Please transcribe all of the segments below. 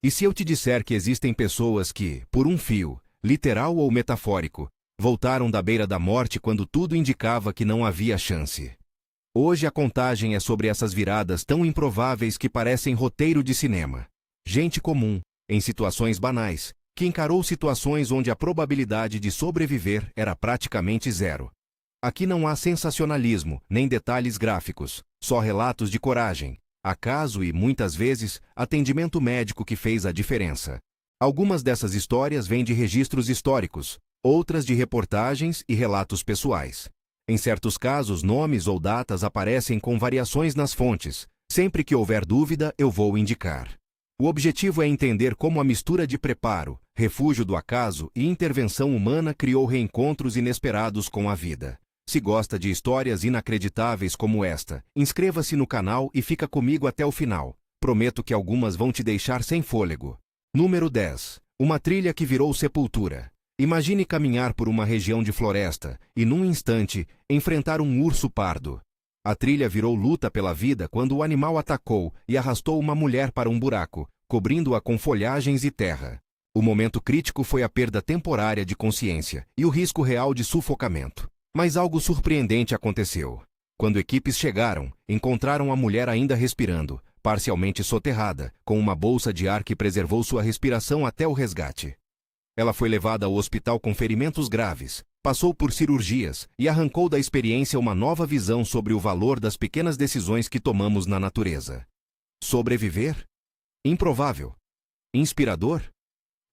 E se eu te disser que existem pessoas que, por um fio, literal ou metafórico, voltaram da beira da morte quando tudo indicava que não havia chance? Hoje a contagem é sobre essas viradas tão improváveis que parecem roteiro de cinema. Gente comum, em situações banais, que encarou situações onde a probabilidade de sobreviver era praticamente zero. Aqui não há sensacionalismo, nem detalhes gráficos, só relatos de coragem, acaso e, muitas vezes, atendimento médico que fez a diferença. Algumas dessas histórias vêm de registros históricos, outras de reportagens e relatos pessoais. Em certos casos, nomes ou datas aparecem com variações nas fontes. Sempre que houver dúvida, eu vou indicar. O objetivo é entender como a mistura de preparo, refúgio do acaso e intervenção humana criou reencontros inesperados com a vida. Se gosta de histórias inacreditáveis como esta, inscreva-se no canal e fica comigo até o final. Prometo que algumas vão te deixar sem fôlego. Número 10. Uma trilha que virou sepultura. Imagine caminhar por uma região de floresta e, num instante, enfrentar um urso pardo. A trilha virou luta pela vida quando o animal atacou e arrastou uma mulher para um buraco, cobrindo-a com folhagens e terra. O momento crítico foi a perda temporária de consciência e o risco real de sufocamento. Mas algo surpreendente aconteceu. Quando equipes chegaram, encontraram a mulher ainda respirando, parcialmente soterrada, com uma bolsa de ar que preservou sua respiração até o resgate. Ela foi levada ao hospital com ferimentos graves, passou por cirurgias e arrancou da experiência uma nova visão sobre o valor das pequenas decisões que tomamos na natureza. Sobreviver? Improvável. Inspirador?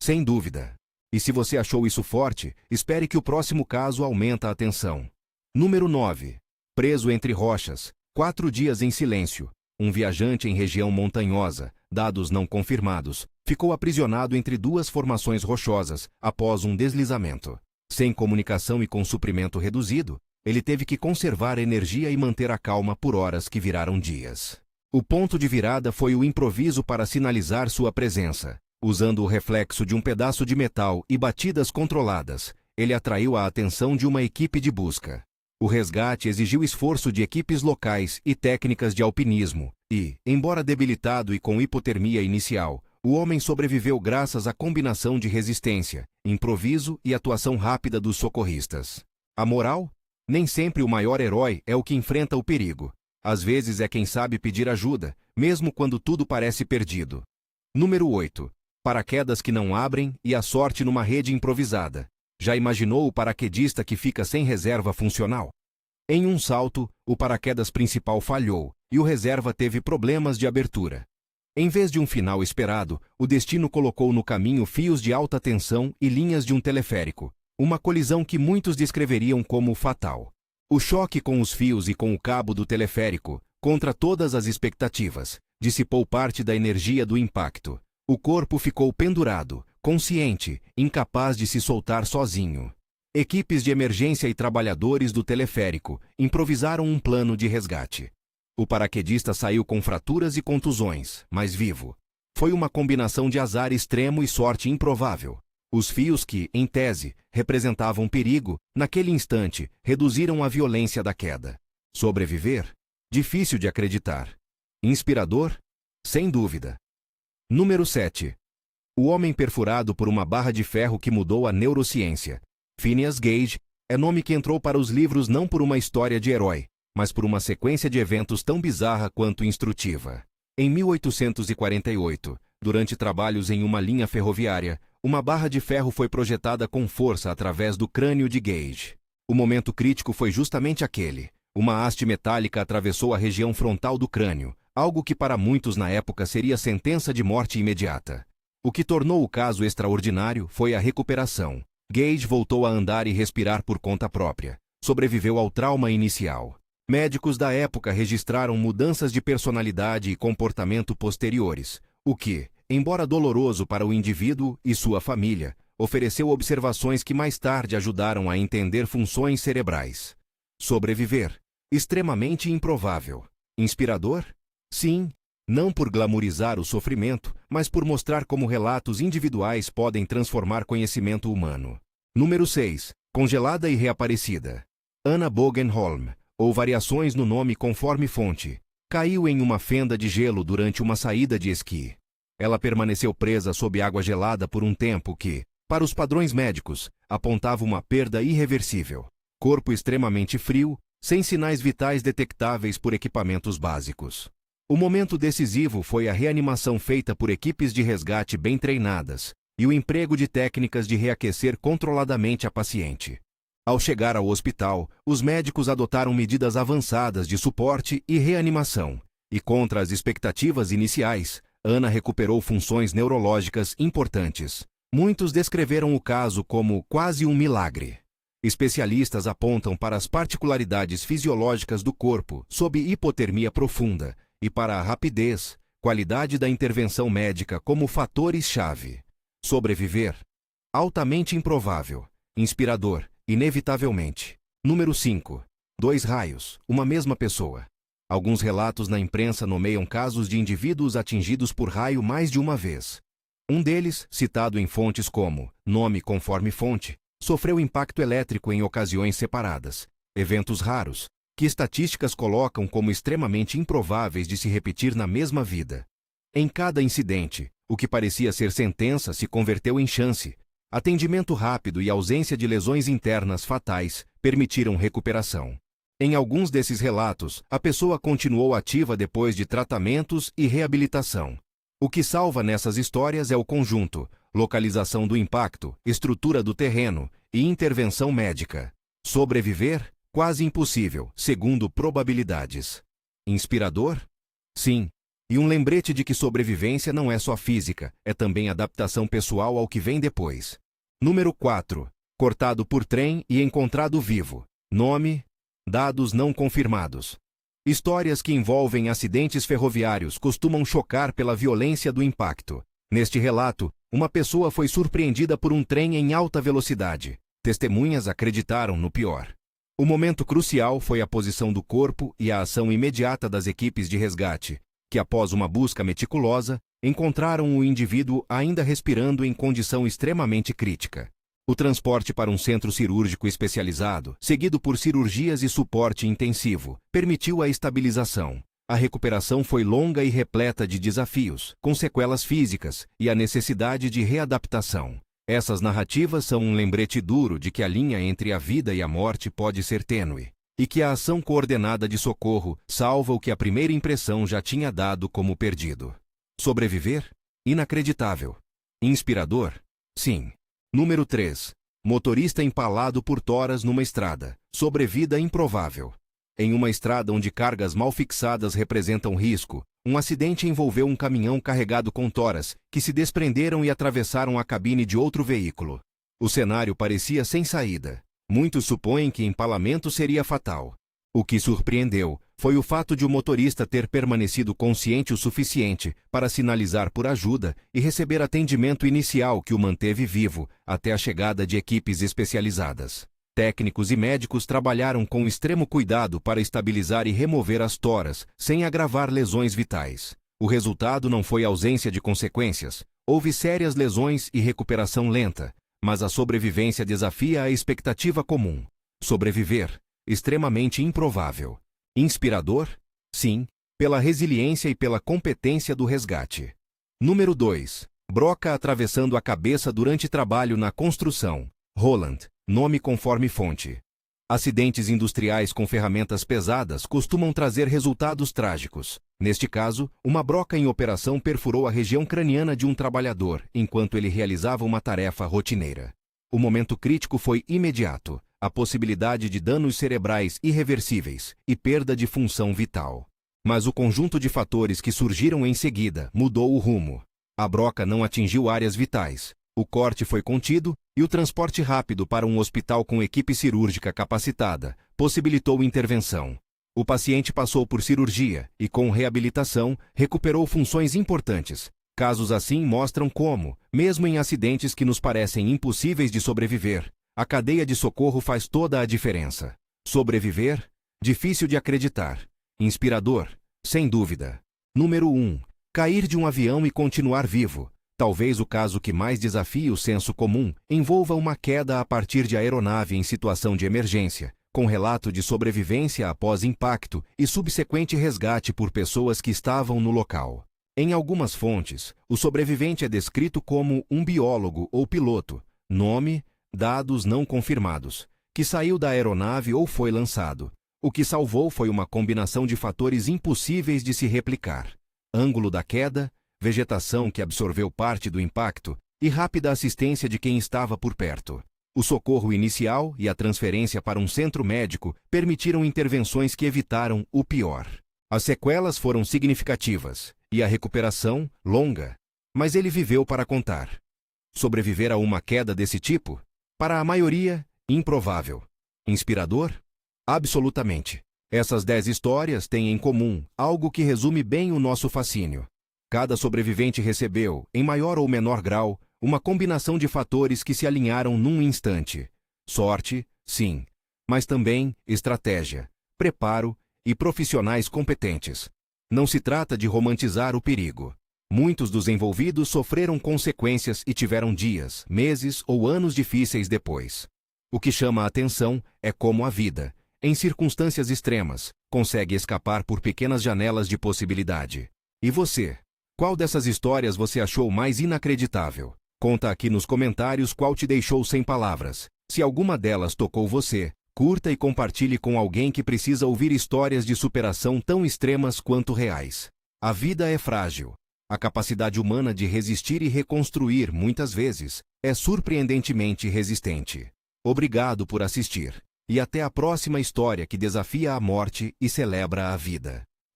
Sem dúvida. E se você achou isso forte, espere que o próximo caso aumenta a tensão. Número 9. Preso entre rochas, 4 dias em silêncio. Um viajante em região montanhosa, dados não confirmados, ficou aprisionado entre 2 formações rochosas após um deslizamento. Sem comunicação e com suprimento reduzido, ele teve que conservar energia e manter a calma por horas que viraram dias. O ponto de virada foi o improviso para sinalizar sua presença. Usando o reflexo de um pedaço de metal e batidas controladas, ele atraiu a atenção de uma equipe de busca. O resgate exigiu esforço de equipes locais e técnicas de alpinismo, e, embora debilitado e com hipotermia inicial, o homem sobreviveu graças à combinação de resistência, improviso e atuação rápida dos socorristas. A moral? Nem sempre o maior herói é o que enfrenta o perigo. Às vezes é quem sabe pedir ajuda, mesmo quando tudo parece perdido. Número 8. Paraquedas que não abrem e a sorte numa rede improvisada. Já imaginou o paraquedista que fica sem reserva funcional? Em um salto, o paraquedas principal falhou e o reserva teve problemas de abertura. Em vez de um final esperado, o destino colocou no caminho fios de alta tensão e linhas de um teleférico, uma colisão que muitos descreveriam como fatal. O choque com os fios e com o cabo do teleférico, contra todas as expectativas, dissipou parte da energia do impacto. O corpo ficou pendurado, consciente, incapaz de se soltar sozinho. Equipes de emergência e trabalhadores do teleférico improvisaram um plano de resgate. O paraquedista saiu com fraturas e contusões, mas vivo. Foi uma combinação de azar extremo e sorte improvável. Os fios que, em tese, representavam perigo, naquele instante, reduziram a violência da queda. Sobreviver? Difícil de acreditar. Inspirador? Sem dúvida. Número 7. O homem perfurado por uma barra de ferro que mudou a neurociência. Phineas Gage é nome que entrou para os livros não por uma história de herói, mas por uma sequência de eventos tão bizarra quanto instrutiva. Em 1848, durante trabalhos em uma linha ferroviária, uma barra de ferro foi projetada com força através do crânio de Gage. O momento crítico foi justamente aquele. Uma haste metálica atravessou a região frontal do crânio, algo que para muitos na época seria sentença de morte imediata. O que tornou o caso extraordinário foi a recuperação. Gage voltou a andar e respirar por conta própria. Sobreviveu ao trauma inicial. Médicos da época registraram mudanças de personalidade e comportamento posteriores, o que, embora doloroso para o indivíduo e sua família, ofereceu observações que mais tarde ajudaram a entender funções cerebrais. Sobreviver? Extremamente improvável. Inspirador? Sim, não por glamourizar o sofrimento, mas por mostrar como relatos individuais podem transformar conhecimento humano. Número 6. Congelada e reaparecida. Anna Bogenholm, ou variações no nome conforme fonte, caiu em uma fenda de gelo durante uma saída de esqui. Ela permaneceu presa sob água gelada por um tempo que, para os padrões médicos, apontava uma perda irreversível. Corpo extremamente frio, sem sinais vitais detectáveis por equipamentos básicos. O momento decisivo foi a reanimação feita por equipes de resgate bem treinadas e o emprego de técnicas de reaquecer controladamente a paciente. Ao chegar ao hospital, os médicos adotaram medidas avançadas de suporte e reanimação, e contra as expectativas iniciais, Ana recuperou funções neurológicas importantes. Muitos descreveram o caso como quase um milagre. Especialistas apontam para as particularidades fisiológicas do corpo sob hipotermia profunda e para a rapidez, qualidade da intervenção médica como fatores-chave. Sobreviver? Altamente improvável. Inspirador, inevitavelmente. Número 5. 2 raios, uma mesma pessoa. Alguns relatos na imprensa nomeiam casos de indivíduos atingidos por raio mais de uma vez. Um deles, citado em fontes como nome conforme fonte, sofreu impacto elétrico em ocasiões separadas, eventos raros, que estatísticas colocam como extremamente improváveis de se repetir na mesma vida. Em cada incidente, o que parecia ser sentença se converteu em chance. Atendimento rápido e ausência de lesões internas fatais permitiram recuperação. Em alguns desses relatos, a pessoa continuou ativa depois de tratamentos e reabilitação. O que salva nessas histórias é o conjunto, localização do impacto, estrutura do terreno e intervenção médica. Sobreviver? Quase impossível, segundo probabilidades. Inspirador? Sim. E um lembrete de que sobrevivência não é só física, é também adaptação pessoal ao que vem depois. Número 4. Cortado por trem e encontrado vivo. Nome? Dados não confirmados. Histórias que envolvem acidentes ferroviários costumam chocar pela violência do impacto. Neste relato, uma pessoa foi surpreendida por um trem em alta velocidade. Testemunhas acreditaram no pior. O momento crucial foi a posição do corpo e a ação imediata das equipes de resgate, que após uma busca meticulosa, encontraram o indivíduo ainda respirando em condição extremamente crítica. O transporte para um centro cirúrgico especializado, seguido por cirurgias e suporte intensivo, permitiu a estabilização. A recuperação foi longa e repleta de desafios, com sequelas físicas e a necessidade de readaptação. Essas narrativas são um lembrete duro de que a linha entre a vida e a morte pode ser tênue, e que a ação coordenada de socorro salva o que a primeira impressão já tinha dado como perdido. Sobreviver? Inacreditável. Inspirador? Sim. Número 3. Motorista empalado por toras numa estrada. Sobrevida improvável. Em uma estrada onde cargas mal fixadas representam risco, um acidente envolveu um caminhão carregado com toras, que se desprenderam e atravessaram a cabine de outro veículo. O cenário parecia sem saída. Muitos supõem que empalamento seria fatal. O que surpreendeu foi o fato de o motorista ter permanecido consciente o suficiente para sinalizar por ajuda e receber atendimento inicial que o manteve vivo até a chegada de equipes especializadas. Técnicos e médicos trabalharam com extremo cuidado para estabilizar e remover as toras, sem agravar lesões vitais. O resultado não foi ausência de consequências. Houve sérias lesões e recuperação lenta, mas a sobrevivência desafia a expectativa comum. Sobreviver? Extremamente improvável. Inspirador? Sim, pela resiliência e pela competência do resgate. Número 2. Broca atravessando a cabeça durante trabalho na construção. Roland, nome conforme fonte. Acidentes industriais com ferramentas pesadas costumam trazer resultados trágicos. Neste caso, uma broca em operação perfurou a região craniana de um trabalhador enquanto ele realizava uma tarefa rotineira. O momento crítico foi imediato. A possibilidade de danos cerebrais irreversíveis e perda de função vital. Mas o conjunto de fatores que surgiram em seguida mudou o rumo. A broca não atingiu áreas vitais, o corte foi contido e o transporte rápido para um hospital com equipe cirúrgica capacitada possibilitou intervenção. O paciente passou por cirurgia e, com reabilitação, recuperou funções importantes. Casos assim mostram como, mesmo em acidentes que nos parecem impossíveis de sobreviver, a cadeia de socorro faz toda a diferença. Sobreviver? Difícil de acreditar. Inspirador? Sem dúvida. Número 1. Cair de um avião e continuar vivo. Talvez o caso que mais desafie o senso comum envolva uma queda a partir de aeronave em situação de emergência, com relato de sobrevivência após impacto e subsequente resgate por pessoas que estavam no local. Em algumas fontes, o sobrevivente é descrito como um biólogo ou piloto, nome, dados não confirmados, que saiu da aeronave ou foi lançado. O que salvou foi uma combinação de fatores impossíveis de se replicar: ângulo da queda, vegetação que absorveu parte do impacto e rápida assistência de quem estava por perto. O socorro inicial e a transferência para um centro médico permitiram intervenções que evitaram o pior. As sequelas foram significativas e a recuperação longa, mas ele viveu para contar. Sobreviver a uma queda desse tipo? Para a maioria, improvável. Inspirador? Absolutamente. Essas 10 histórias têm em comum algo que resume bem o nosso fascínio. Cada sobrevivente recebeu, em maior ou menor grau, uma combinação de fatores que se alinharam num instante. Sorte, sim, mas também estratégia, preparo e profissionais competentes. Não se trata de romantizar o perigo. Muitos dos envolvidos sofreram consequências e tiveram dias, meses ou anos difíceis depois. O que chama a atenção é como a vida, em circunstâncias extremas, consegue escapar por pequenas janelas de possibilidade. E você? Qual dessas histórias você achou mais inacreditável? Conta aqui nos comentários qual te deixou sem palavras. Se alguma delas tocou você, curta e compartilhe com alguém que precisa ouvir histórias de superação tão extremas quanto reais. A vida é frágil. A capacidade humana de resistir e reconstruir, muitas vezes, é surpreendentemente resistente. Obrigado por assistir. E até a próxima história que desafia a morte e celebra a vida.